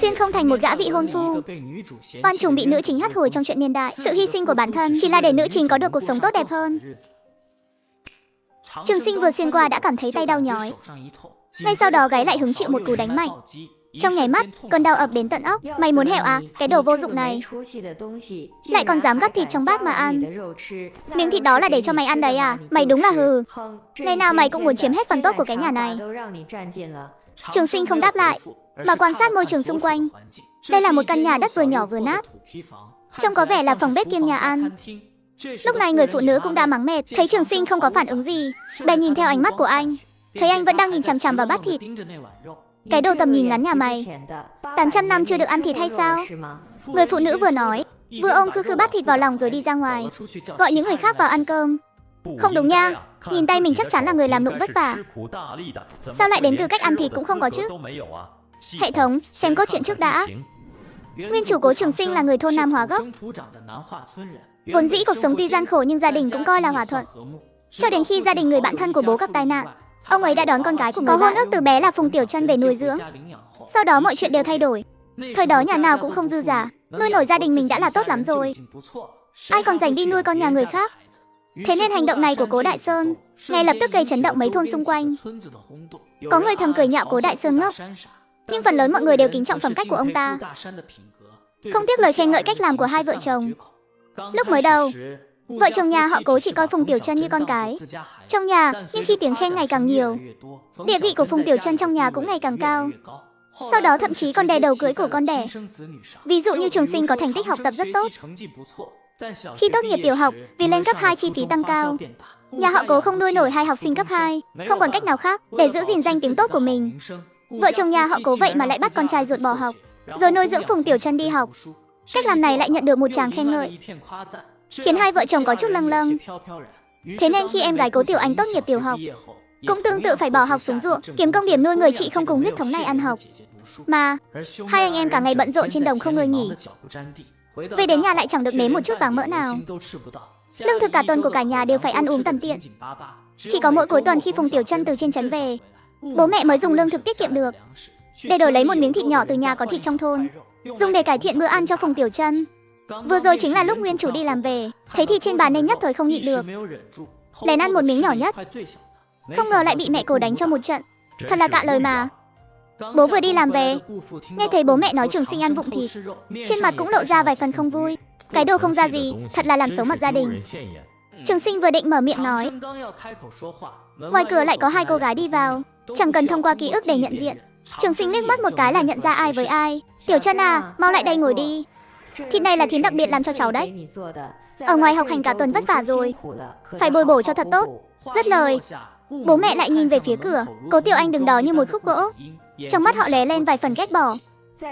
Xuyên không thành một gã vị hôn phu. Oan trùng bị nữ chính hắt hồi trong chuyện niên đại. Sự hy sinh của bản thân chỉ là để nữ chính có được cuộc sống tốt đẹp hơn. Trường Sinh vừa xuyên qua đã cảm thấy tay đau nhói. Ngay sau đó gáy lại hứng chịu một cú đánh mạnh. Trong nháy mắt, cơn đau ập đến tận óc. Mày muốn hẹo à, cái đồ vô dụng này. Lại còn dám gắp thịt trong bát mà ăn. Miếng thịt đó là để cho mày ăn đấy à? Mày đúng là hừ. Ngày nào mày cũng muốn chiếm hết phần tốt của cái nhà này. Trường Sinh không đáp lại, mà quan sát môi trường xung quanh. Đây là một căn nhà đất vừa nhỏ vừa nát. Trông có vẻ là phòng bếp kiêm nhà ăn. Lúc này người phụ nữ cũng đã mắng mệt. Thấy Trường Sinh không có phản ứng gì, bèn nhìn theo ánh mắt của anh. Thấy anh vẫn đang nhìn chằm chằm vào bát thịt. Cái đồ tầm nhìn ngắn nhà mày, 800 năm chưa được ăn thịt hay sao? Người phụ nữ vừa nói, vừa ôm khư khư bát thịt vào lòng rồi đi ra ngoài, gọi những người khác vào ăn cơm. Không đúng nha, nhìn tay mình chắc chắn là người làm nụng vất vả. Sao lại đến từ cách ăn thịt cũng không có chứ? Hệ thống, xem cốt truyện trước đã. Nguyên chủ Cố Trường Sinh là người thôn Nam Hóa gốc. Vốn dĩ cuộc sống tuy gian khổ nhưng gia đình cũng coi là hòa thuận. Cho đến khi gia đình người bạn thân của bố gặp tai nạn, ông ấy đã đón con gái của có hôn ước từ bé là Phùng Tiểu Chân về nuôi dưỡng. Sau đó mọi chuyện đều thay đổi. Thời đó nhà nào cũng không dư giả, nuôi nổi gia đình mình đã là tốt lắm rồi. Ai còn dành đi nuôi con nhà người khác. Thế nên hành động này của Cố Đại Sơn ngay lập tức gây chấn động mấy thôn xung quanh. Có người thầm cười nhạo Cố Đại Sơn ngốc, nhưng phần lớn mọi người đều kính trọng phẩm cách của ông ta. Không tiếc lời khen ngợi cách làm của hai vợ chồng. Lúc mới đầu, vợ chồng nhà họ Cố chỉ coi Phùng Tiểu Chân như con cái trong nhà, nhưng khi tiếng khen ngày càng nhiều, địa vị của Phùng Tiểu Chân trong nhà cũng ngày càng cao. Sau đó thậm chí còn đè đầu cưới của con đẻ. Ví dụ như Trường Sinh có thành tích học tập rất tốt. Khi tốt nghiệp tiểu học, vì lên cấp 2 chi phí tăng cao, nhà họ Cố không nuôi nổi hai học sinh cấp 2, không còn cách nào khác để giữ gìn danh tiếng tốt của mình. Vợ chồng nhà họ Cố vậy mà lại bắt con trai ruột bỏ học, rồi nuôi dưỡng Phùng Tiểu Chân đi học. Cách làm này lại nhận được một tràng khen ngợi, khiến hai vợ chồng có chút lâng lâng. Thế nên khi em gái Cố Tiểu Anh tốt nghiệp tiểu học, cũng tương tự phải bỏ học xuống ruộng, kiếm công điểm nuôi người chị không cùng huyết thống này ăn học. Mà hai anh em cả ngày bận rộn trên đồng không ngơi nghỉ, về đến nhà lại chẳng được nếm một chút vàng mỡ nào. Lương thực cả tuần của cả nhà đều phải ăn uống tần tiện. Chỉ có mỗi cuối tuần khi Phùng Tiểu Chân từ trên trấn về, bố mẹ mới dùng lương thực tiết kiệm được để đổi lấy một miếng thịt nhỏ từ nhà có thịt trong thôn, dùng để cải thiện bữa ăn cho Phùng Tiểu Chân. Vừa rồi chính là lúc nguyên chủ đi làm về, thấy thịt trên bàn nên nhất thời không nhịn được, lén ăn một miếng nhỏ nhất. Không ngờ lại bị mẹ Cố đánh cho một trận. Thật là cạ lời mà. Bố vừa đi làm về, nghe thấy bố mẹ nói Trường Sinh ăn vụng thịt, trên mặt cũng lộ ra vài phần không vui. Cái đồ không ra gì, thật là làm xấu mặt gia đình. Trường Sinh vừa định mở miệng nói, ngoài cửa lại có hai cô gái đi vào, chẳng cần thông qua ký ức để nhận diện. Trường Sinh liếc mắt một cái là nhận ra ai với ai. Tiểu Chân à, mau lại đây ngồi đi. Thịt này là thím đặc biệt làm cho cháu đấy. Ở ngoài học hành cả tuần vất vả rồi, phải bồi bổ cho thật tốt. Dứt lời, bố mẹ lại nhìn về phía cửa. Cố Tiểu Anh đứng đó như một khúc gỗ, trong mắt họ lóe lên vài phần ghét bỏ.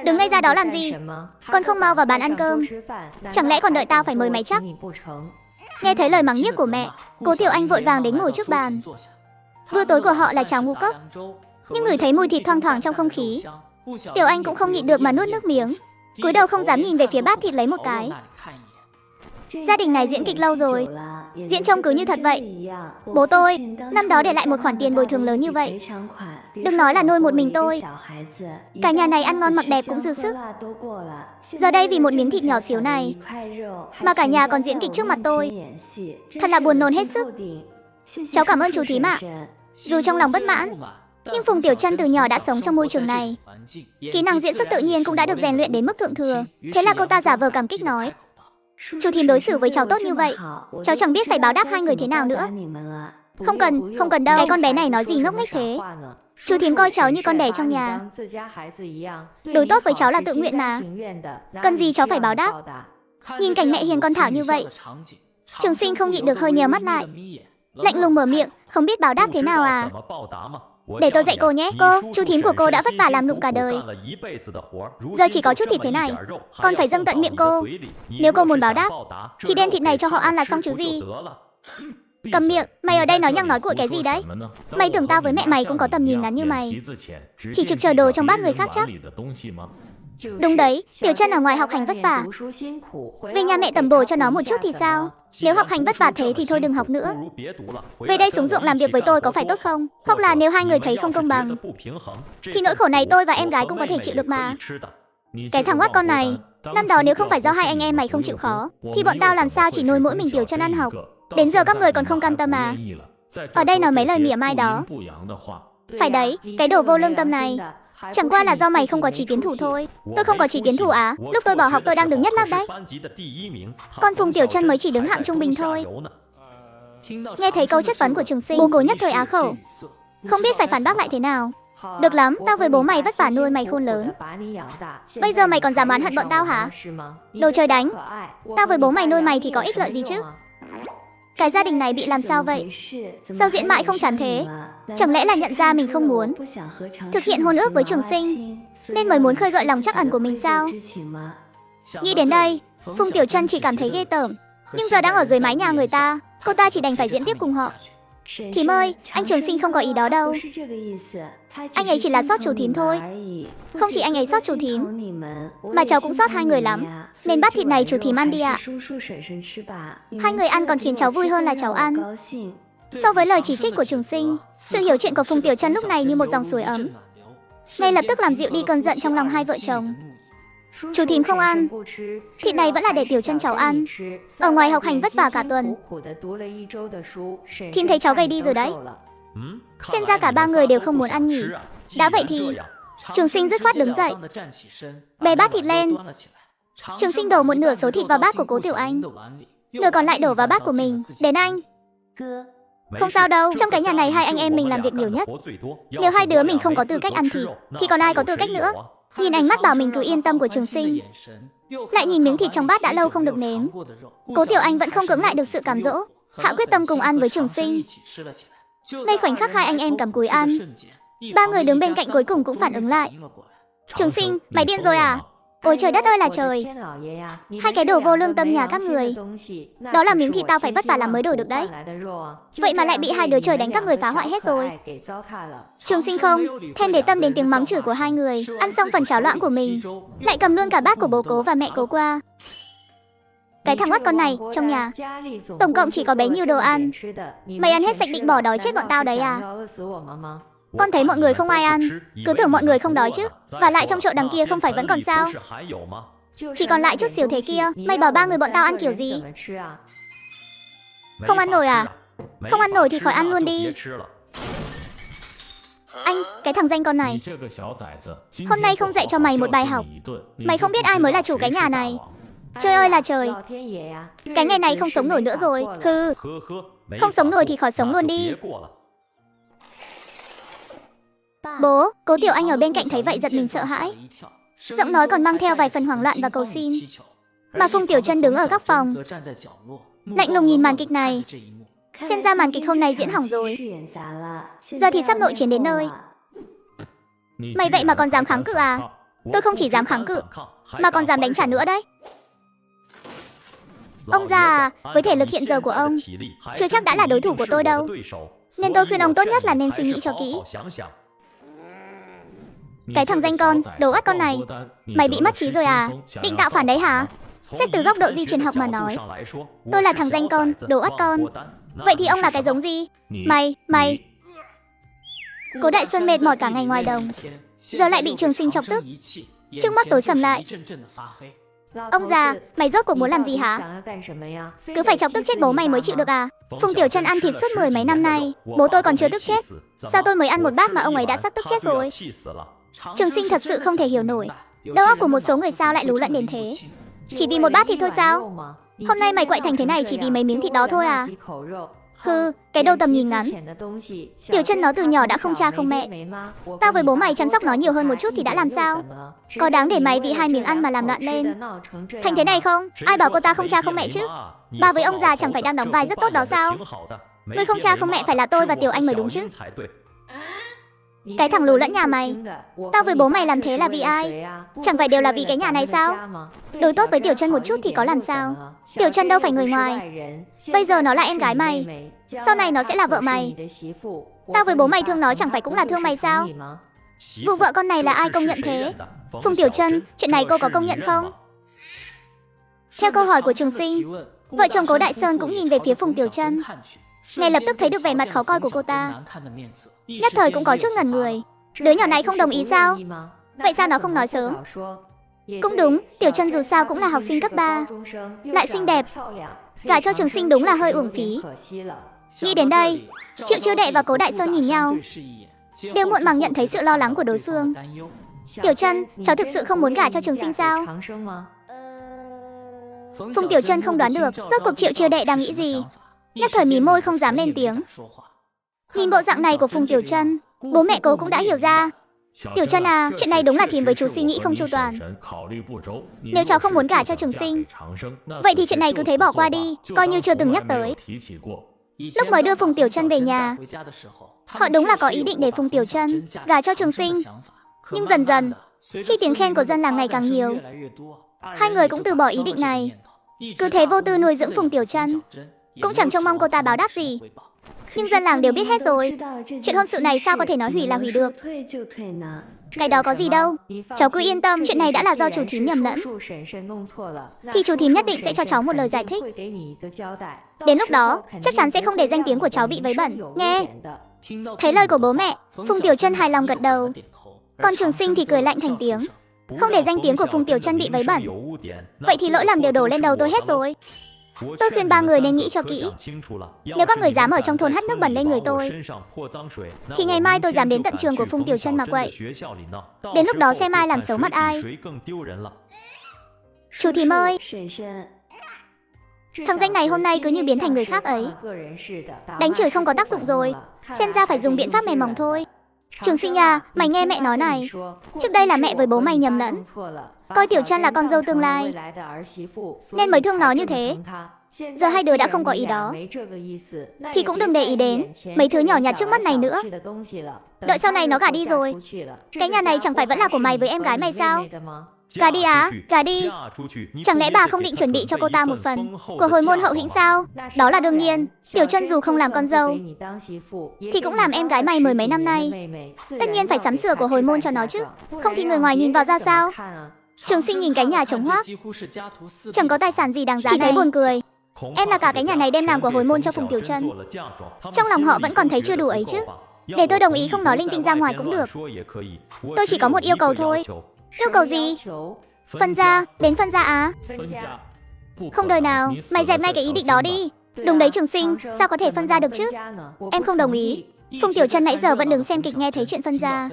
Đứng ngay ra đó làm gì? Con không mau vào bàn ăn cơm, chẳng lẽ còn đợi tao phải mời mày chắc? Nghe thấy lời mắng nhiếc của mẹ, Cố Tiểu Anh vội vàng đến ngồi trước bàn. Bữa tối của họ là cháo ngũ cốc, nhưng ngửi thấy mùi thịt thoang thoảng trong không khí, Tiểu Anh cũng không nhịn được mà nuốt nước miếng, cúi đầu không dám nhìn về phía bát thịt lấy một cái. Gia đình này diễn kịch lâu rồi, diễn trông cứ như thật vậy. Bố tôi năm đó để lại một khoản tiền bồi thường lớn như vậy, đừng nói là nuôi một mình tôi, cả nhà này ăn ngon mặc đẹp cũng dư sức. Giờ đây vì một miếng thịt nhỏ xíu này mà cả nhà còn diễn kịch trước mặt tôi, thật là buồn nôn hết sức. Cháu cảm ơn chú thím ạ. Dù trong lòng bất mãn, nhưng Phùng Tiểu Chân từ nhỏ đã sống trong môi trường này, kỹ năng diễn xuất tự nhiên cũng đã được rèn luyện đến mức thượng thừa. Thế là cô ta giả vờ cảm kích nói, chú thím đối xử với cháu tốt như vậy, cháu chẳng biết phải báo đáp hai người thế nào nữa. Không cần đâu. Cái con bé này nói gì ngốc nghếch thế. Chú thím coi cháu như con đẻ trong nhà, đối tốt với cháu là tự nguyện mà, cần gì cháu phải báo đáp. Nhìn cảnh mẹ hiền con Thảo như vậy, Trường Sinh không nhịn được hơi nheo mắt lại, lạnh lùng mở miệng, không biết báo đáp thế nào à? Để tôi dạy cô nhé. Cô, chú thím của cô đã vất vả làm nụng cả đời, giờ chỉ có chút thịt thế này, con phải dâng tận miệng cô. Nếu cô muốn báo đáp thì đem thịt này cho họ ăn là xong chứ gì. Cầm miệng, mày ở đây nói nhăng nói cuội cái gì đấy? Mày tưởng tao với mẹ mày cũng có tầm nhìn ngắn như mày? Chỉ trực chờ đồ trong bát người khác chắc. Đúng đấy, Tiểu Chân ở ngoài học hành vất vả. Về nhà mẹ tầm bổ cho nó một chút thì sao? Nếu học hành vất vả thế thì thôi đừng học nữa. Về đây xuống ruộng làm việc với tôi có phải tốt không? Hoặc là nếu hai người thấy không công bằng thì nỗi khổ này tôi và em gái cũng có thể chịu được mà. Cái thằng oát con này, năm đó nếu không phải do hai anh em mày không chịu khó thì bọn tao làm sao chỉ nuôi mỗi mình Tiểu Chân ăn học. Đến giờ các người còn không can tâm à? Ở đây nói mấy lời mỉa mai đó. Phải đấy, cái đồ vô lương tâm này. Chẳng qua là do mày không có chí tiến thủ thôi. Tôi không có chí tiến thủ á? Lúc tôi bỏ học tôi đang đứng nhất lớp đấy. Con Phùng Tiểu Chân mới chỉ đứng hạng trung bình thôi. Nghe thấy câu chất vấn của Trường Sinh, bố Cố nhất thời á khẩu, không biết phải phản bác lại thế nào. Được lắm, tao với bố mày vất vả nuôi mày khôn lớn, bây giờ mày còn dám oán hận bọn tao hả? Đồ trời đánh, tao với bố mày nuôi mày thì có ích lợi gì chứ? Cái gia đình này bị làm sao vậy? Sao diễn mãi không chán thế? Chẳng lẽ là nhận ra mình không muốn thực hiện hôn ước với Trường Sinh nên mới muốn khơi gợi lòng trắc ẩn của mình sao? Nghĩ đến đây, Phùng Tiểu Chân chỉ cảm thấy ghê tởm. Nhưng giờ đang ở dưới mái nhà người ta, cô ta chỉ đành phải diễn tiếp cùng họ. Thím ơi, anh Trường Sinh không có ý đó đâu. Anh ấy chỉ là sót chú thím thôi. Không chỉ anh ấy sót chú thím, mà cháu cũng sót hai người lắm. Nên bát thịt này chú thím ăn đi ạ. Hai người ăn còn khiến cháu vui hơn là cháu ăn. So với lời chỉ trích của Trường Sinh, sự hiểu chuyện của Phùng Tiểu Chân lúc này như một dòng suối ấm, ngay lập tức làm dịu đi cơn giận trong lòng hai vợ chồng. Chú thím không ăn, thịt này vẫn là để Tiểu Chân cháu ăn. Ở ngoài học hành vất vả cả tuần, thím thấy cháu gầy đi rồi đấy. Xem ra cả ba người đều không muốn ăn nhỉ. Đã vậy thì Trường Sinh dứt khoát đứng dậy, bê bát thịt lên. Trường Sinh đổ một nửa số thịt vào bát của Cố Tiểu Anh, nửa còn lại đổ vào bát của mình. Đến anh. Không sao đâu, trong cái nhà này hai anh em mình làm việc nhiều nhất. Nếu hai đứa mình không có tư cách ăn thịt thì còn ai có tư cách nữa? Nhìn ánh mắt bảo mình cứ yên tâm của Trường Sinh, lại nhìn miếng thịt trong bát đã lâu không được nếm, Cố Tiểu Anh vẫn không cưỡng lại được sự cám dỗ, hạ quyết tâm cùng ăn với Trường Sinh. Ngay khoảnh khắc hai anh em cắm cúi ăn, ba người đứng bên cạnh cuối cùng cũng phản ứng lại. Trường Sinh, mày điên rồi à? Ôi trời đất ơi là trời! Hai cái đồ vô lương tâm nhà các người, đó là miếng thịt tao phải vất vả làm mới đổi được đấy. Vậy mà lại bị hai đứa trời đánh các người phá hoại hết rồi. Trường Sinh không thèm để tâm đến tiếng mắng chửi của hai người. Ăn xong phần cháo loãng của mình, lại cầm luôn cả bát của bố Cố và mẹ Cố qua. Cái thằng oắt con này, trong nhà tổng cộng chỉ có bấy nhiêu đồ ăn. Mày ăn hết sạch định bỏ đói chết bọn tao đấy à? Con thấy mọi người không ai ăn, cứ tưởng mọi người không đói chứ. Và lại trong chợ đằng kia không phải vẫn còn sao? Chỉ còn lại chút xíu thế kia. Mày bảo ba người bọn tao ăn kiểu gì? Không ăn nổi à? Không ăn nổi thì khỏi ăn luôn đi. Anh, cái thằng danh con này, hôm nay không dạy cho mày một bài học. Mày không biết ai mới là chủ cái nhà này. Trời ơi là trời, cái ngày này không sống nổi nữa rồi. Hừ, không sống nổi thì khỏi sống luôn đi. Bố, Cố Tiểu Anh ở bên cạnh thấy vậy giật mình sợ hãi, giọng nói còn mang theo vài phần hoảng loạn và cầu xin. Mà Phùng Tiểu Chân đứng ở góc phòng, lạnh lùng nhìn màn kịch này. Xem ra màn kịch hôm nay diễn hỏng rồi. Giờ thì sắp nội chiến đến nơi. Mày vậy mà còn dám kháng cự à? Tôi không chỉ dám kháng cự, mà còn dám đánh trả nữa đấy. Ông già à, với thể lực hiện giờ của ông, chưa chắc đã là đối thủ của tôi đâu. Nên tôi khuyên ông tốt nhất là nên suy nghĩ cho kỹ. Cái thằng danh con, đồ ắt con này, mày bị mất trí rồi à? Định tạo phản đấy hả? Xét từ góc độ di truyền học mà nói, tôi là thằng danh con, đồ ắt con. Vậy thì ông là cái giống gì? Mày. Cố Đại Sơn mệt mỏi cả ngày ngoài đồng, giờ lại bị Trường Sinh chọc tức, trước mắt tối sầm lại. Ông già, mày rốt cuộc muốn làm gì hả? Cứ phải chọc tức chết bố mày mới chịu được à? Phùng Tiểu Chân ăn thịt suốt 10 mấy năm nay, bố tôi còn chưa tức chết. Sao tôi mới ăn một bát mà ông ấy đã sắp tức chết rồi? Trường Sinh thật sự không thể hiểu nổi, đầu óc của một số người sao lại lú lẫn đến thế. Chỉ vì một bát thịt thôi sao? Hôm nay mày quậy thành thế này chỉ vì mấy miếng thịt đó thôi à? Hừ, cái đâu tầm nhìn ngắn. Tiểu Chân nó từ nhỏ đã không cha không mẹ. Tao với bố mày chăm sóc nó nhiều hơn một chút thì đã làm sao? Có đáng để mày vì hai miếng ăn mà làm loạn lên thành thế này không? Ai bảo cô ta không cha không mẹ chứ? Ba với ông già chẳng phải đang đóng vai rất tốt đó sao? Người không cha không mẹ phải là tôi và Tiểu Anh mới đúng chứ. Cái thằng lù lẫn nhà mày. Tao với bố mày làm thế là vì ai? Chẳng phải đều là vì cái nhà này sao? Đối tốt với Tiểu Chân một chút thì có làm sao? Tiểu Chân đâu phải người ngoài. Bây giờ nó là em gái mày, sau này nó sẽ là vợ mày. Tao với bố mày thương nó chẳng phải cũng là thương mày sao? Vụ vợ con này là ai công nhận thế? Phùng Tiểu Chân, chuyện này cô có công nhận không? Theo câu hỏi của Trường Sinh, vợ chồng Cố Đại Sơn cũng nhìn về phía Phùng Tiểu Chân. Ngay lập tức thấy được vẻ mặt khó coi của cô ta, nhất thời cũng có chút ngẩn người. Đứa nhỏ này không đồng ý sao? Vậy sao nó không nói sớm? Cũng đúng, Tiểu Chân dù sao cũng là học sinh cấp 3, lại xinh đẹp, gả cho Trường Sinh đúng là hơi uổng phí. Nghĩ đến đây, Triệu Chiêu Đệ và Cố Đại Sơn nhìn nhau, đều muộn màng nhận thấy sự lo lắng của đối phương. Tiểu Chân, cháu thực sự không muốn gả cho Trường Sinh sao? Phùng Tiểu Chân không đoán được rốt cuộc Triệu Chiêu Đệ đang nghĩ gì, nhất thời mí môi không dám lên tiếng. Nhìn bộ dạng này của Phùng Tiểu Chân, bố mẹ Cố cũng đã hiểu ra. Tiểu Chân à, chuyện này đúng là thím với chú suy nghĩ không chu toàn. Nếu cháu không muốn gả cho Trường Sinh, vậy thì chuyện này cứ thế bỏ qua đi, coi như chưa từng nhắc tới. Lúc mới đưa Phùng Tiểu Chân về nhà, họ đúng là có ý định để Phùng Tiểu Chân gả cho Trường Sinh. Nhưng dần dần, khi tiếng khen của dân làng ngày càng nhiều, hai người cũng từ bỏ ý định này. Cứ thế vô tư nuôi dưỡng Phùng Tiểu Chân, cũng chẳng trông mong cô ta báo đáp gì. Nhưng dân làng đều biết hết rồi, chuyện hôn sự này sao có thể nói hủy là hủy được. Cái đó có gì đâu, cháu cứ yên tâm, chuyện này đã là do chú thím nhầm lẫn, thì chú thím nhất định sẽ cho cháu một lời giải thích. Đến lúc đó, chắc chắn sẽ không để danh tiếng của cháu bị vấy bẩn, nghe. Thấy lời của bố mẹ, Phùng Tiểu Chân hài lòng gật đầu. Còn Trường Sinh thì cười lạnh thành tiếng. Không để danh tiếng của Phùng Tiểu Chân bị vấy bẩn, vậy thì lỗi lầm đều đổ lên đầu tôi hết rồi. Tôi khuyên ba người nên nghĩ cho kỹ. Nếu các người dám ở trong thôn hắt nước bẩn lên người tôi, thì ngày mai tôi dám đến tận trường của Phùng Tiểu Chân mà quậy. Đến lúc đó xem ai làm xấu mặt ai. Chú thím ơi, thằng danh này hôm nay cứ như biến thành người khác ấy. Đánh chửi không có tác dụng rồi, xem ra phải dùng biện pháp mềm mỏng thôi. Trường Sinh à, mày nghe mẹ nói này, trước đây là mẹ với bố mày nhầm lẫn, coi Tiểu Chân là con dâu tương lai, nên mới thương nó như thế. Giờ hai đứa đã không có ý đó, thì cũng đừng để ý đến mấy thứ nhỏ nhặt trước mắt này nữa. Đợi sau này nó gả đi rồi, cái nhà này chẳng phải vẫn là của mày với em gái mày sao? Gả đi á, gả đi. Chẳng lẽ bà không định chuẩn bị cho cô ta một phần của hồi môn hậu hĩnh sao? Đó là đương nhiên. Tiểu Chân dù không làm con dâu thì cũng làm em gái mày mười mấy năm nay, tất nhiên phải sắm sửa của hồi môn cho nó chứ, không thì người ngoài nhìn vào ra sao? Trường Sinh nhìn cái nhà trống hoác, chẳng có tài sản gì đáng giá, chỉ thấy buồn cười. Em là cả cái nhà này đem làm của hồi môn cho Phùng Tiểu Chân, trong lòng họ vẫn còn thấy chưa đủ ấy chứ. Để tôi đồng ý không nói linh tinh ra ngoài cũng được. Tôi chỉ có một yêu cầu thôi. Yêu cầu gì? Phân gia, đến phân gia á? Không đời nào, mày dẹp ngay cái ý định đó đi. Đúng đấy Trường Sinh, sao có thể phân gia được chứ? Em không đồng ý. Phùng Tiểu Chân nãy giờ vẫn đứng xem kịch nghe thấy chuyện phân gia,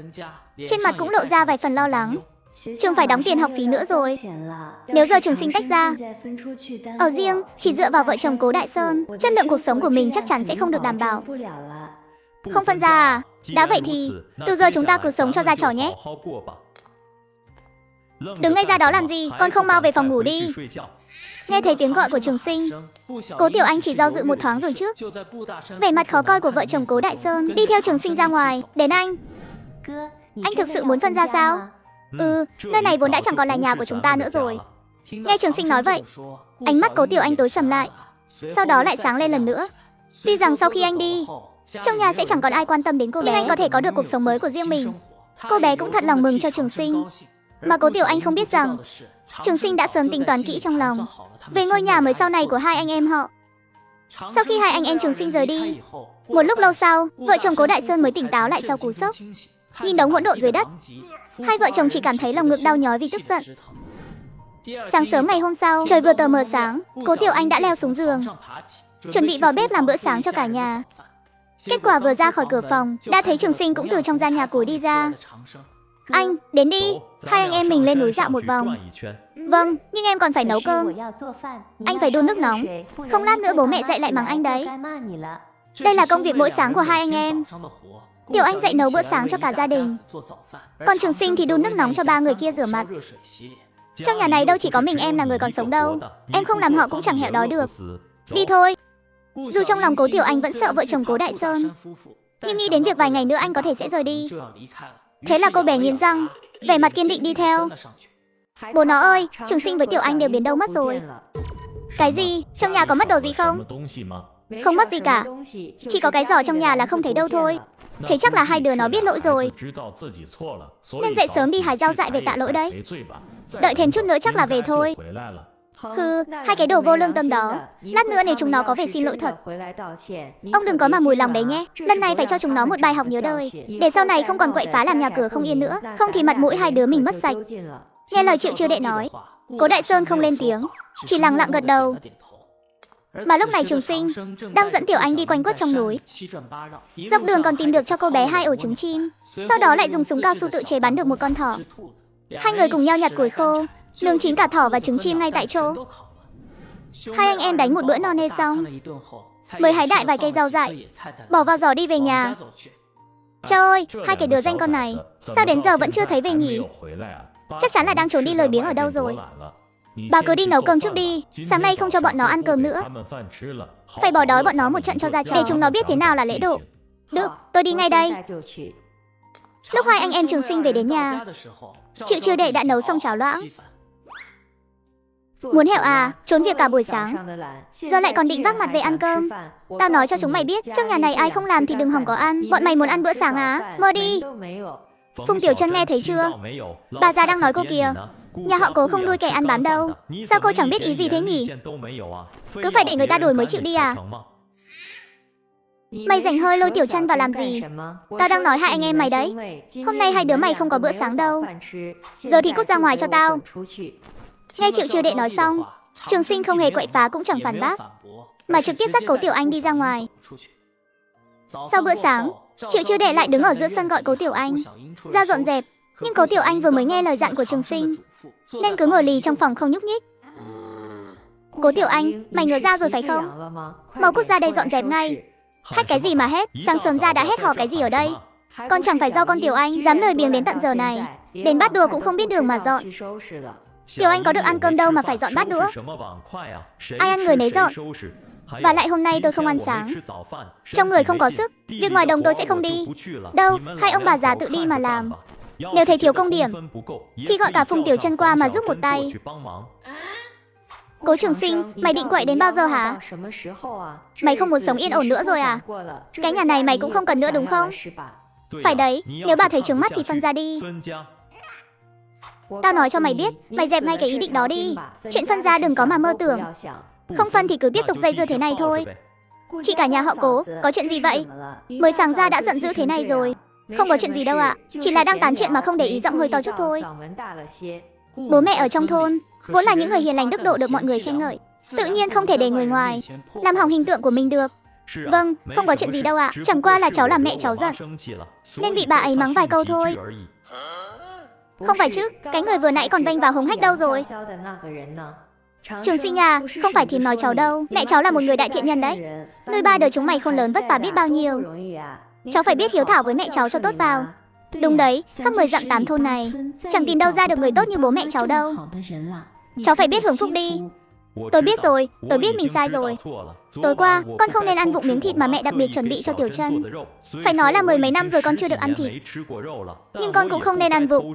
trên mặt cũng lộ ra vài phần lo lắng. Trường phải đóng tiền học phí nữa rồi. Nếu giờ Trường Sinh tách ra, ở riêng, chỉ dựa vào vợ chồng Cố Đại Sơn, chất lượng cuộc sống của mình chắc chắn sẽ không được đảm bảo. Không phân gia à? Đã vậy thì, từ giờ chúng ta cứ sống cho ra trò nhé. Đứng ngay ra đó làm gì, con không mau về phòng ngủ đi. Nghe thấy tiếng gọi của Trường Sinh, Cố Tiểu Anh chỉ do dự một thoáng rồi trước. Vẻ mặt khó coi của vợ chồng Cố Đại Sơn đi theo Trường Sinh ra ngoài. Đến anh. Anh thực sự muốn phân ra sao? Nơi này vốn đã chẳng còn là nhà của chúng ta nữa rồi. Nghe Trường Sinh nói vậy, ánh mắt Cố Tiểu Anh tối sầm lại, sau đó lại sáng lên lần nữa. Tuy rằng sau khi anh đi, trong nhà sẽ chẳng còn ai quan tâm đến cô bé, nhưng anh có thể có được cuộc sống mới của riêng mình. Cô bé cũng thật lòng mừng cho Trường Sinh. Mà Cố Tiểu Anh không biết rằng Trường Sinh đã sớm tính toán kỹ trong lòng về ngôi nhà mới sau này của hai anh em họ. Sau khi hai anh em Trường Sinh rời đi, một lúc lâu sau, vợ chồng Cố Đại Sơn mới tỉnh táo lại sau cú sốc. Nhìn đống hỗn độn dưới đất, hai vợ chồng chỉ cảm thấy lòng ngực đau nhói vì tức giận. Sáng sớm ngày hôm sau, trời vừa tờ mờ sáng, Cố Tiểu Anh đã leo xuống giường, chuẩn bị vào bếp làm bữa sáng cho cả nhà. Kết quả vừa ra khỏi cửa phòng, đã thấy Trường Sinh cũng từ trong gian nhà củi đi ra. Anh, đến đi, hai anh em mình lên núi dạo một vòng. Vâng, nhưng em còn phải nấu cơm. Anh phải đun nước nóng, không lát nữa bố mẹ dậy lại mắng anh đấy. Đây là công việc mỗi sáng của hai anh em. Tiểu Anh dậy nấu bữa sáng cho cả gia đình, còn Trường Sinh thì đun nước nóng cho ba người kia rửa mặt. Trong nhà này đâu chỉ có mình em là người còn sống đâu, em không làm họ cũng chẳng hẹo đói được. Đi thôi. Dù trong lòng Cố Tiểu Anh vẫn sợ vợ chồng Cố Đại Sơn, Nhưng nghĩ đến việc vài ngày nữa anh có thể sẽ rời đi. Thế là cô bé nghiến răng, vẻ mặt kiên định đi theo. Bố nó ơi, Trường Sinh với Tiểu Anh đều biến đâu mất rồi. Cái gì? Trong nhà có mất đồ gì không? Không mất gì cả. Chỉ có cái giỏ trong nhà là không thấy đâu thôi. Thế chắc là hai đứa nó biết lỗi rồi, nên dậy sớm đi hái rau dại về tạ lỗi đấy. Đợi thêm chút nữa chắc là về thôi. Hai cái đồ vô lương tâm đó. Lát nữa nếu chúng nó có về xin lỗi thật. Ông đừng có mà mùi lòng đấy nhé. Lần này phải cho chúng nó một bài học nhớ đời, để sau này không còn quậy phá làm nhà cửa không yên nữa. Không thì mặt mũi hai đứa mình mất sạch. Nghe lời Triệu Chiêu Đệ nói, Cố Đại Sơn không lên tiếng, chỉ lặng lặng gật đầu. Mà lúc này Trường Sinh đang dẫn Tiểu Anh đi quanh quất trong núi. Dọc đường còn tìm được cho cô bé 2 ổ trứng chim. Sau đó lại dùng súng cao su tự chế bắn được một con thỏ. Hai người cùng nhau nhặt củi khô, nướng chín cả thỏ và trứng chim ngay tại chỗ. Hai anh em đánh một bữa no nê xong, mới hái đại vài cây rau dại, bỏ vào giỏ đi về nhà. Trời ơi, hai cái đứa danh con này, sao đến giờ vẫn chưa thấy về nhỉ? Chắc chắn là đang trốn đi lười biếng ở đâu rồi. Bà cứ đi nấu cơm trước đi, sáng nay không cho bọn nó ăn cơm nữa. Phải bỏ đói bọn nó một trận cho ra trò, để chúng nó biết thế nào là lễ độ. Được, tôi đi ngay đây. Lúc hai anh em Trường Sinh về đến nhà, Triệu Chiêu Đệ đã nấu xong cháo loãng. Muốn hẹo à, trốn việc cả buổi sáng, giờ lại còn định vác mặt về ăn cơm. Tao nói cho chúng mày biết, trong nhà này ai không làm thì đừng hòng có ăn. Bọn mày muốn ăn bữa sáng á? Mơ đi. Phùng Tiểu Chân nghe thấy chưa? Bà già đang nói cô kìa. Nhà họ Cố không nuôi kẻ ăn bám đâu. Sao cô chẳng biết ý gì thế nhỉ? Cứ phải để người ta đuổi mới chịu đi à? Mày rảnh hơi lôi Tiểu Chân vào làm gì? Tao đang nói hai anh em mày đấy. Hôm nay hai đứa mày không có bữa sáng đâu. Giờ thì cút ra ngoài cho tao. Nghe Triệu Chiêu Đệ nói xong, Trường Sinh không hề quậy phá cũng chẳng phản bác, mà trực tiếp dắt Cố Tiểu Anh đi ra ngoài. Sau bữa sáng, Triệu Chiêu Đệ lại đứng ở giữa sân gọi Cố Tiểu Anh ra dọn dẹp. Nhưng Cố Tiểu Anh vừa mới nghe lời dặn của Trường Sinh nên cứ ngồi lì trong phòng không nhúc nhích. Cố Tiểu Anh, mày ngứa ra rồi phải không? Mau cút ra đây dọn dẹp ngay. Hét cái gì mà hét, sáng sớm ra đã hét hò cái gì ở đây? Còn chẳng phải do con Tiểu Anh dám lười biếng đến tận giờ này, đến bát đũa cũng không biết đường mà dọn. Tiểu Anh có được ăn cơm đâu mà phải dọn bát đũa. Ai ăn người nấy dọn. Và lại hôm nay tôi không ăn sáng, trong người không có sức, việc ngoài đồng tôi sẽ không đi. Đâu, hai ông bà già tự đi mà làm. Nếu thấy thiếu công điểm thì gọi cả Phùng Tiểu Chân qua mà giúp một tay. Cố Trường Sinh, mày định quậy đến bao giờ hả? Mày không muốn sống yên ổn nữa rồi à? Cái nhà này mày cũng không cần nữa đúng không? Phải đấy, nếu bà thấy trướng mắt thì phân ra đi. Tao nói cho mày biết, mày dẹp ngay cái ý định đó đi. Chuyện phân ra đừng có mà mơ tưởng. Không phân thì cứ tiếp tục dây dưa thế này thôi. Chị cả nhà họ Cố, có chuyện gì vậy? Mới sáng ra đã giận dữ thế này rồi. Không có chuyện gì đâu ạ, chỉ là đang tán chuyện mà không để ý, giọng hơi to chút thôi. Bố mẹ ở trong thôn vốn là những người hiền lành đức độ được mọi người khen ngợi, tự nhiên không thể để người ngoài làm hỏng hình tượng của mình được. Vâng, không có chuyện gì đâu ạ, chẳng qua là cháu làm mẹ cháu giận nên bị bà ấy mắng vài câu thôi. Không phải chứ, cái người vừa nãy còn vênh vào hống hách đâu rồi? Trường Sinh à, không phải thím nói cháu đâu, mẹ cháu là một người đại thiện nhân đấy. Nuôi ba đứa chúng mày khôn lớn vất vả biết bao nhiêu. Cháu phải biết hiếu thảo với mẹ cháu cho tốt vào. Đúng đấy, khắp 10 dặm 8 thôn này chẳng tìm đâu ra được người tốt như bố mẹ cháu đâu. Cháu phải biết hưởng phúc đi. Tôi biết rồi, tôi biết mình sai rồi. Tối qua, con không nên ăn vụng miếng thịt mà mẹ đặc biệt chuẩn bị cho Tiểu Chân. Phải nói là 10 mấy năm rồi con chưa được ăn thịt, nhưng con cũng không nên ăn vụng.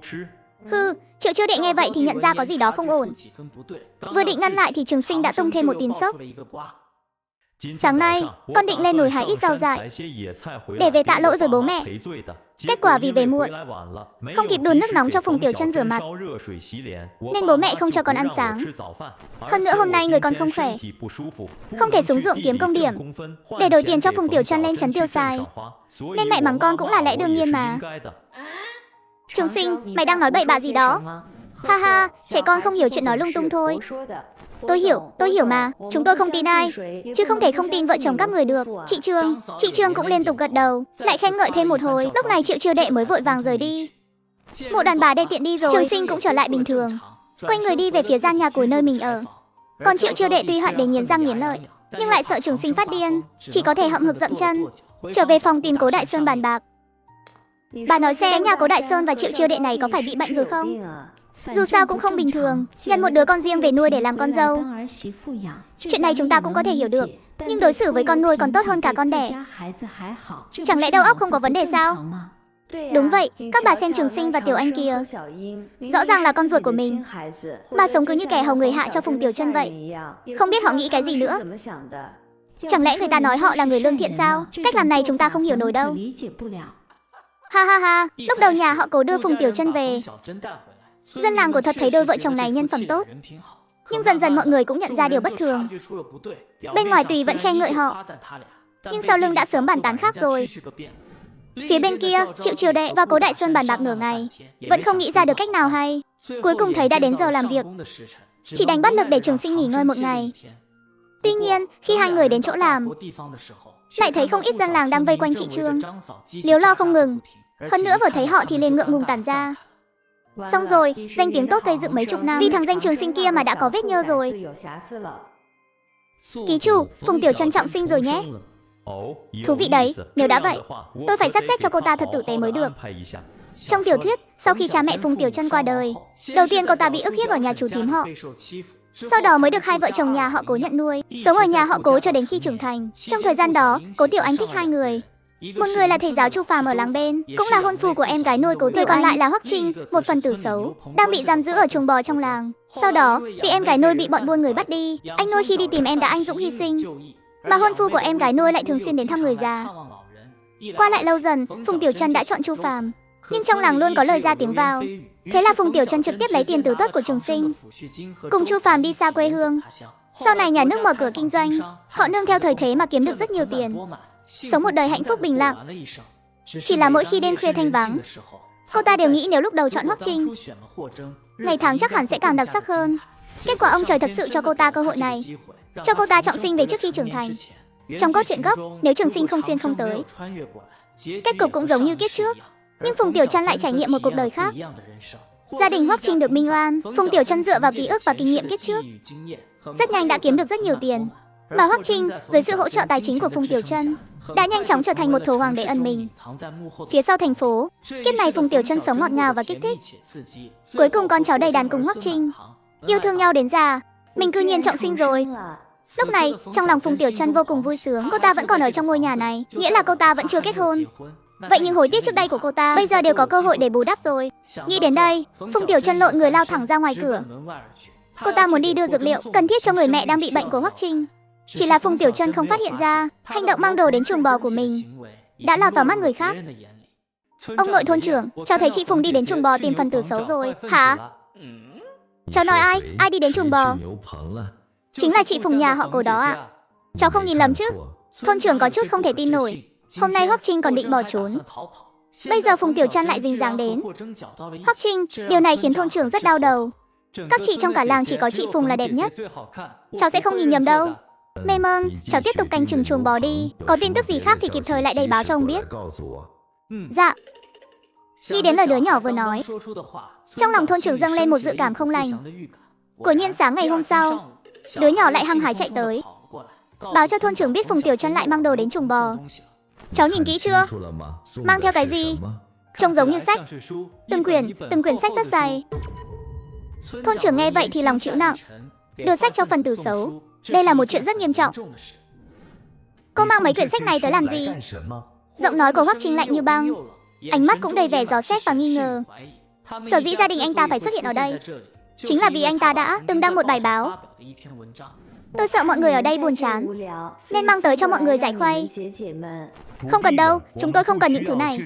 Triệu Chiêu Đệ nghe vậy thì nhận ra có gì đó không ổn. Vừa định ngăn lại thì Trường Sinh đã tung thêm một tin sốc. Sáng nay, con định lên núi hái ít rau dại để về tạ lỗi với bố mẹ. Kết quả vì về muộn, không kịp đun nước nóng cho Phùng Tiểu Chân rửa mặt, nên bố mẹ không cho con ăn sáng. Hơn nữa hôm nay người con không khỏe, không thể xuống ruộng kiếm công điểm để đổi tiền cho Phùng Tiểu Chân lên trấn tiêu xài, nên mẹ mắng con cũng là lẽ đương nhiên mà. Trường Sinh, mày đang nói bậy bạ gì đó? Ha ha, trẻ con không hiểu chuyện nói lung tung thôi. Tôi hiểu mà, chúng tôi không tin ai, chứ không thể không tin vợ chồng các người được. Chị Trương cũng liên tục gật đầu, lại khen ngợi thêm một hồi. Lúc này Triệu Chiêu Đệ mới vội vàng rời đi. Mụ đàn bà đê tiện đi rồi, Trường Sinh cũng trở lại bình thường, quay người đi về phía gian nhà của nơi mình ở. Còn Triệu Chiêu Đệ tuy hận đến nghiến răng nghiến lợi, nhưng lại sợ Trường Sinh phát điên, chỉ có thể hậm hực dậm chân trở về phòng tìm Cố Đại Sơn bàn bạc. Bà nói xem, nhà Cố Đại Sơn và Triệu Chiêu Đệ này có phải bị bệnh rồi không? Dù sao cũng không bình thường, nhận một đứa con riêng về nuôi để làm con dâu. Chuyện này chúng ta cũng có thể hiểu được, Nhưng đối xử với con nuôi còn tốt hơn cả con đẻ. Chẳng lẽ đầu óc không có vấn đề sao? Đúng vậy, các bà xem Trường Sinh và Tiểu Anh kìa. Rõ ràng là con ruột của mình, mà sống cứ như kẻ hầu người hạ cho Phùng Tiểu Chân vậy. Không biết họ nghĩ cái gì nữa. Chẳng lẽ người ta nói họ là người lương thiện sao? Cách làm này chúng ta không hiểu nổi đâu. Ha ha ha, lúc đầu nhà họ Cố đưa Phùng Tiểu Chân về. Dân làng của thật thấy đôi vợ chồng này nhân phẩm tốt. Nhưng dần dần mọi người cũng nhận ra điều bất thường. Bên ngoài tùy vẫn khen ngợi họ, nhưng sau lưng đã sớm bàn tán khác rồi. Phía bên kia, Triệu Triều Đệ và Cố Đại Sơn bàn bạc nửa ngày, vẫn không nghĩ ra được cách nào hay. Cuối cùng thấy đã đến giờ làm việc, chỉ đành bất lực để Trường Sinh nghỉ ngơi một ngày. Tuy nhiên, khi hai người đến chỗ làm, lại thấy không ít dân làng đang vây quanh chị Trương, líu lo không ngừng. Hơn nữa vừa thấy họ thì liền ngượng ngùng tản ra. Xong rồi, danh tiếng tốt gây dựng mấy chục năm vì thằng danh Trường Sinh kia mà đã có vết nhơ rồi. Ký chủ, Phùng Tiểu Chân trọng sinh rồi nhé. Thú vị đấy, nếu đã vậy, tôi phải sắp xếp cho cô ta thật tử tế mới được. Trong tiểu thuyết, sau khi cha mẹ Phùng Tiểu Chân qua đời, đầu tiên cô ta bị ức hiếp ở nhà chú thím họ. Sau đó mới được hai vợ chồng nhà họ Cố nhận nuôi, sống ở nhà họ Cố cho đến khi trưởng thành. Trong thời gian đó, Cố Tiểu Anh thích hai người. Một người là thầy giáo Chu Phàm ở làng bên, cũng là hôn phu của em gái nuôi Cố Tiểu Anh. Còn lại là Hoắc Trinh, một phần tử xấu, đang bị giam giữ ở chuồng bò trong làng. Sau đó, vì em gái nuôi bị bọn buôn người bắt đi, anh nuôi khi đi tìm em đã anh dũng hy sinh. Mà hôn phu của em gái nuôi lại thường xuyên đến thăm người già. Qua lại lâu dần, Phùng Tiểu Chân đã chọn Chu Phàm, nhưng trong làng luôn có lời ra tiếng vào. Thế là Phùng Tiểu Chân trực tiếp lấy tiền từ tuất của Trường Sinh, cùng Chu Phàm đi xa quê hương. Sau này nhà nước mở cửa kinh doanh, họ nương theo thời thế mà kiếm được rất nhiều tiền, sống một đời hạnh phúc bình lặng. Chỉ là mỗi khi đêm khuya thanh vắng, cô ta đều nghĩ nếu lúc đầu chọn Hoắc Trinh, ngày tháng chắc hẳn sẽ càng đặc sắc hơn. Kết quả ông trời thật sự cho cô ta cơ hội này, cho cô ta trọng sinh về trước khi trưởng thành. Trong cốt truyện gốc, nếu Trường Sinh không xuyên không tới, kết cục cũng giống như kiếp trước. Nhưng Phùng Tiểu Chân lại trải nghiệm một cuộc đời khác. Gia đình Hoắc Trinh được minh oan, Phùng Tiểu Chân dựa vào ký ức và kinh nghiệm kiếp trước, rất nhanh đã kiếm được rất nhiều tiền. Mà Hoắc Trinh, dưới sự hỗ trợ tài chính của Phùng Tiểu Chân, đã nhanh chóng trở thành một thổ hoàng đế ẩn mình phía sau thành phố. Kiếp này Phùng Tiểu Chân sống ngọt ngào và kích thích. Cuối cùng con cháu đầy đàn cùng Hoắc Trinh yêu thương nhau đến già. Mình cư nhiên trọng sinh rồi. Lúc này, trong lòng Phùng Tiểu Chân vô cùng vui sướng. Cô ta vẫn còn ở trong ngôi nhà này, nghĩa là cô ta vẫn chưa kết hôn. Vậy nhưng hối tiếc trước đây của cô ta bây giờ đều có cơ hội để bù đắp rồi. Nghĩ đến đây, Phùng Tiểu Chân lộn người lao thẳng ra ngoài cửa. Cô ta muốn đi đưa dược liệu cần thiết cho người mẹ đang bị bệnh của Hoắc Trinh. Chỉ là Phùng Tiểu Chân không phát hiện ra, hành động mang đồ đến chuồng bò của mình đã lọt vào mắt người khác. Ông nội thôn trưởng, cháu thấy chị Phùng đi đến chuồng bò tìm phần tử xấu rồi. Hả? Cháu nói ai? Ai đi đến chuồng bò? Chính là chị Phùng nhà họ Cố đó ạ. Cháu không nhìn lầm chứ? Thôn trưởng có chút không thể tin nổi. Hôm nay Hoắc Trinh còn định bỏ trốn, bây giờ Phùng Tiểu Chân lại dính dáng đến Hoắc Trinh. Điều này khiến thôn trưởng rất đau đầu. Các chị trong cả làng chỉ có chị Phùng là đẹp nhất. Cháu sẽ không nhìn nhầm đâu. Mê mơn, cháu tiếp tục canh chừng chuồng bò đi. Có tin tức gì khác thì kịp thời lại đây báo cho ông biết. Dạ. Nghĩ đến lời đứa nhỏ vừa nói, trong lòng thôn trưởng dâng lên một dự cảm không lành. Quả nhiên sáng ngày hôm sau, đứa nhỏ lại hăng hái chạy tới, báo cho thôn trưởng biết Phùng Tiểu Chân lại mang đồ đến chuồng bò. Cháu nhìn kỹ chưa? Mang theo cái gì? Trông giống như sách. Từng quyển sách rất dày. Thôn trưởng nghe vậy thì lòng chịu nặng. Đưa sách cho phần tử xấu, đây là một chuyện rất nghiêm trọng. Cô mang mấy quyển sách này tới làm gì? Giọng nói của Hoắc Trinh lạnh như băng, ánh mắt cũng đầy vẻ dò xét và nghi ngờ. Sở dĩ gia đình anh ta phải xuất hiện ở đây chính là vì anh ta đã từng đăng một bài báo. Tôi sợ mọi người ở đây buồn chán, nên mang tới cho mọi người giải khuây. Không cần đâu, chúng tôi không cần những thứ này.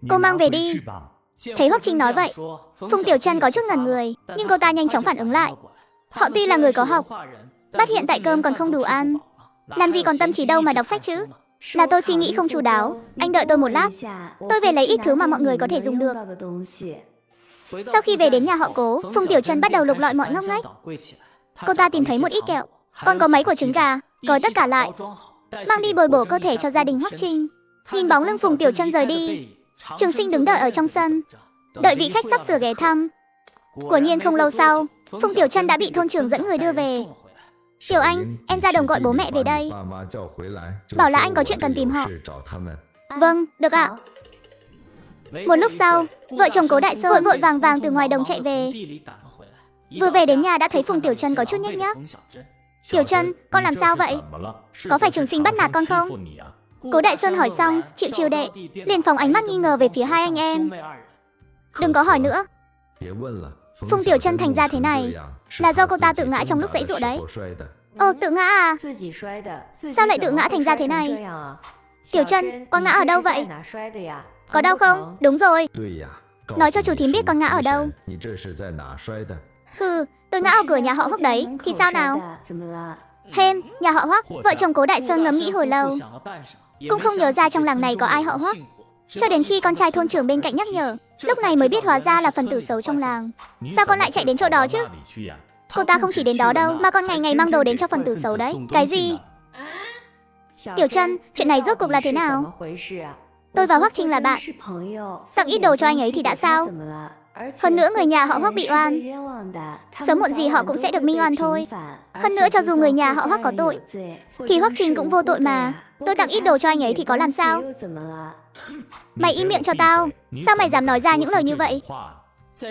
Cô mang về đi. Thấy Hoắc Trinh nói vậy, Phùng Tiểu Chân có chút ngẩn người, nhưng cô ta nhanh chóng phản ứng lại. Họ tuy là người có học, bắt hiện tại cơm còn không đủ ăn, làm gì còn tâm trí đâu mà đọc sách chứ. Là tôi suy nghĩ không chu đáo. Anh đợi tôi một lát, tôi về lấy ít thứ mà mọi người có thể dùng được. Sau khi về đến nhà họ Cố, Phùng Tiểu Chân bắt đầu lục lọi mọi ngóc ngách. Cô ta tìm thấy một ít kẹo, còn có mấy quả trứng gà, gói tất cả lại, mang đi bồi bổ cơ thể cho gia đình Hoắc Trinh. Nhìn bóng lưng Phùng Tiểu Chân rời đi, Trường Sinh đứng đợi ở trong sân, đợi vị khách sắp sửa ghé thăm. Quả nhiên không lâu sau, Phùng Tiểu Chân đã bị thôn trưởng dẫn người đưa về. Tiểu Anh, em ra đồng gọi bố mẹ về đây, bảo là anh có chuyện cần tìm họ. Vâng, được ạ. Một lúc sau, vợ chồng Cố Đại Sơn vội vàng từ ngoài đồng chạy về. Vừa về đến nhà đã thấy Phùng Tiểu Chân có chút nhếch nhác. Tiểu Trân, con làm sao vậy? Có phải Trường Sinh bắt nạt con không? Cố Đại Sơn hỏi xong, Triệu Chiêu Đệ liền phóng ánh mắt nghi ngờ về phía hai anh em. Đừng có hỏi nữa. Phùng Tiểu Trân thành ra thế này là do cô ta tự ngã trong lúc giãy giụa đấy. Ồ, tự ngã à? Sao lại tự ngã thành ra thế này? Tiểu Trân, con ngã ở đâu vậy? Có đau không? Đúng rồi. Nói cho chú thím biết con ngã ở đâu. Hừ, tôi ngã ở cửa nhà họ Hoắc đấy, thì sao nào? Hên, nhà họ Hoắc, vợ chồng Cố Đại Sơn ngẫm nghĩ hồi lâu, cũng không nhớ ra trong làng này có ai họ Hoắc. Cho đến khi con trai thôn trưởng bên cạnh nhắc nhở, lúc này mới biết hóa ra là phần tử xấu trong làng. Sao con lại chạy đến chỗ đó chứ? Cô ta không chỉ đến đó đâu, mà còn ngày ngày mang đồ đến cho phần tử xấu đấy. Cái gì? Tiểu Trân, chuyện này rốt cuộc là thế nào? Tôi và Hoắc Trinh là bạn, tặng ít đồ cho anh ấy thì đã sao? Hơn nữa người nhà họ Hoắc bị oan, sớm muộn gì họ cũng sẽ được minh oan thôi. Hơn nữa cho dù người nhà họ Hoắc có tội, thì Hoắc Trinh cũng vô tội mà. Tôi tặng ít đồ cho anh ấy thì có làm sao? Mày im miệng cho tao. Sao mày dám nói ra những lời như vậy?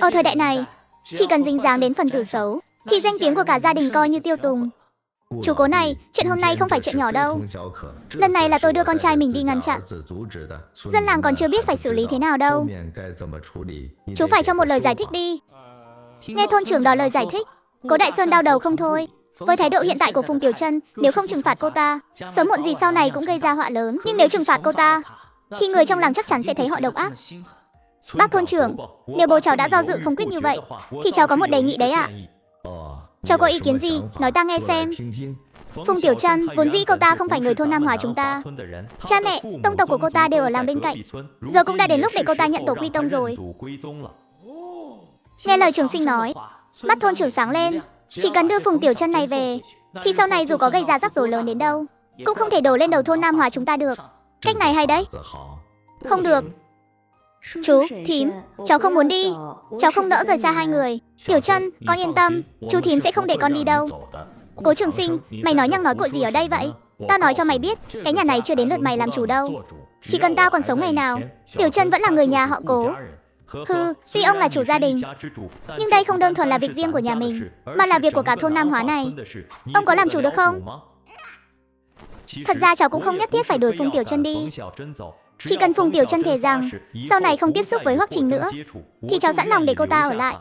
Ở thời đại này, chỉ cần dính dáng đến phần tử xấu thì danh tiếng của cả gia đình coi như tiêu tùng. Chú Cố này, chuyện hôm nay không phải chuyện nhỏ đâu. Lần này là tôi đưa con trai mình đi ngăn chặn. Dân làng còn chưa biết phải xử lý thế nào đâu. Chú phải cho một lời giải thích đi. Nghe thôn trưởng đòi lời giải thích, Cố Đại Sơn đau đầu không thôi. Với thái độ hiện tại của Phùng Tiểu Trân, nếu không trừng phạt cô ta, sớm muộn gì sau này cũng gây ra họa lớn. Nhưng nếu trừng phạt cô ta, thì người trong làng chắc chắn sẽ thấy họ độc ác. Bác thôn trưởng, nếu bố cháu đã do dự không quyết như vậy, thì cháu có một đề nghị đấy ạ. Cháu có ý kiến gì? Nói ta nghe xem. Phùng Tiểu Trân, vốn dĩ cô ta không phải người thôn Nam Hòa chúng ta. Cha mẹ, tông tộc của cô ta đều ở làng bên cạnh. Giờ cũng đã đến lúc để cô ta nhận tổ quy tông rồi. Nghe lời Trường Sinh nói, mắt thôn trưởng sáng lên. Chỉ cần đưa Phùng Tiểu Trân này về, thì sau này dù có gây ra rắc rối lớn đến đâu, cũng không thể đổ lên đầu thôn Nam Hòa chúng ta được. Cách này hay đấy. Không được. Chú, thím, cháu không muốn đi. Cháu không nỡ rời xa hai người. Tiểu Trân, con yên tâm, chú thím sẽ không để con đi đâu. Cố Trường Sinh, mày nói nhăng nói cuội gì ở đây vậy? Tao nói cho mày biết, cái nhà này chưa đến lượt mày làm chủ đâu. Chỉ cần tao còn sống ngày nào, Tiểu Trân vẫn là người nhà họ Cố. Hừ, tuy ông là chủ gia đình, nhưng đây không đơn thuần là việc riêng của nhà mình, mà là việc của cả thôn Nam Hóa này. Ông có làm chủ được không? Thật ra cháu cũng không nhất thiết phải đuổi Phùng Tiểu Trân đi. Chỉ cần Phùng Tiểu Trân thề rằng sau này không tiếp xúc với Hoắc Trinh nữa, thì cháu sẵn lòng để cô ta ở lại.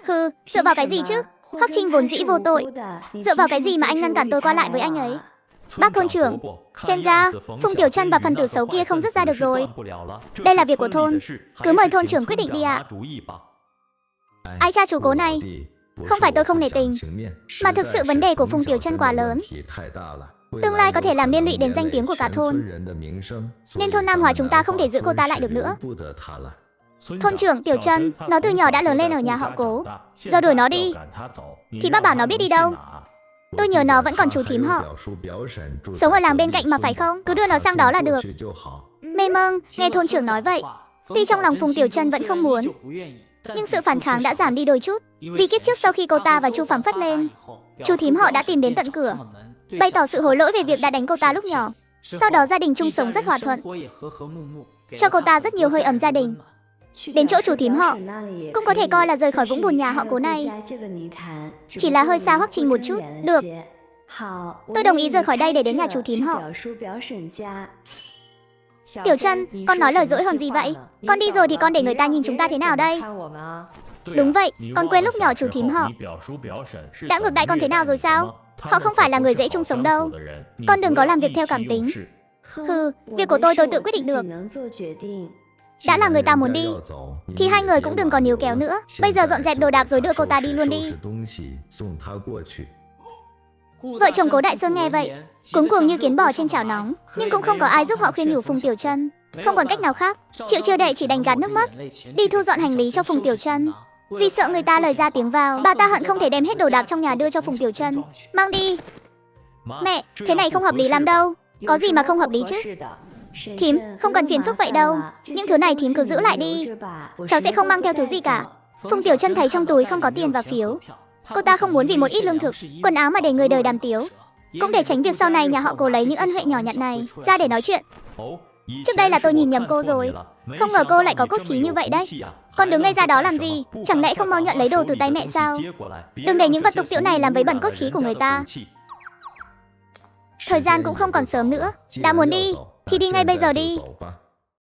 Hừ, dựa vào cái gì chứ? Hoắc Trinh vốn dĩ vô tội, dựa vào cái gì mà anh ngăn cản tôi qua lại với anh ấy? Bác thôn trưởng, xem ra Phùng Tiểu Trân và phần tử xấu kia không dứt ra được rồi. Đây là việc của thôn, cứ mời thôn trưởng quyết định đi ạ. Ai cha chú Cố này, không phải tôi không nể tình, mà thực sự vấn đề của Phùng Tiểu Trân quá lớn, tương lai có thể làm liên lụy đến danh tiếng của cả thôn, nên thôn Nam Hòa chúng ta không thể giữ cô ta lại được nữa. Thôn trưởng, Tiểu Trân, nó từ nhỏ đã lớn lên ở nhà họ Cố, giờ đuổi nó đi thì bác bảo nó biết đi đâu? Tôi nhớ nó vẫn còn chú thím họ, sống ở làng bên cạnh mà phải không? Cứ đưa nó sang đó là được. Mê mâng, nghe thôn trưởng nói vậy, tuy trong lòng Phùng Tiểu Trân vẫn không muốn, nhưng sự phản kháng đã giảm đi đôi chút. Vì kiếp trước sau khi cô ta và Chu Phàm phất lên, chú thím họ đã tìm đến tận cửa, bày tỏ sự hối lỗi về việc đã đánh cô ta lúc nhỏ. Sau đó gia đình chung sống rất hòa thuận, cho cô ta rất nhiều hơi ấm gia đình. Đến chỗ chú thím họ cũng có thể coi là rời khỏi vũng bùn nhà họ Cố này. Chỉ là hơi xa Hoắc Trinh một chút. Được, tôi đồng ý rời khỏi đây để đến nhà chú thím họ. Tiểu Trân, con nói lời dỗi hơn gì vậy? Con đi rồi thì con để người ta nhìn chúng ta thế nào đây? Đúng vậy, con quên lúc nhỏ chú thím họ đã ngược đãi con thế nào rồi sao? Họ không phải là người dễ chung sống đâu. Con đừng có làm việc theo cảm tính. Hừ, việc của tôi tự quyết định được. Đã là người ta muốn đi thì hai người cũng đừng còn níu kéo nữa. Bây giờ dọn dẹp đồ đạc rồi đưa cô ta đi luôn đi. Vợ chồng Cố Đại Sơn nghe vậy cuống cuồng như kiến bò trên chảo nóng, nhưng cũng không có ai giúp họ khuyên nhủ Phùng Tiểu Trân. Không còn cách nào khác, Triệu Chiêu Đệ chỉ đành gạt nước mắt đi thu dọn hành lý cho Phùng Tiểu Trân. Vì sợ người ta lời ra tiếng vào, bà ta hận không thể đem hết đồ đạc trong nhà đưa cho Phùng Tiểu Trân. Mang đi. Mẹ, thế này không hợp lý lắm đâu. Có gì mà không hợp lý chứ? Thím, không cần phiền phức vậy đâu. Những thứ này thím cứ giữ lại đi. Cháu sẽ không mang theo thứ gì cả. Phùng Tiểu Trân thấy trong túi không có tiền và phiếu. Cô ta không muốn vì một ít lương thực, quần áo mà để người đời đàm tiếu, cũng để tránh việc sau này nhà họ Cố lấy những ân huệ nhỏ nhặt này ra để nói chuyện. Trước đây là tôi nhìn nhầm cô rồi. Không ngờ cô lại có cốt khí như vậy đấy. Con đứng ngây ra đó làm gì? Chẳng lẽ không mau nhận lấy đồ từ tay mẹ sao? Đừng để những vật tục tiễu này làm vấy bẩn cốt khí của người ta. Thời gian cũng không còn sớm nữa. Đã muốn đi, thì đi ngay bây giờ đi.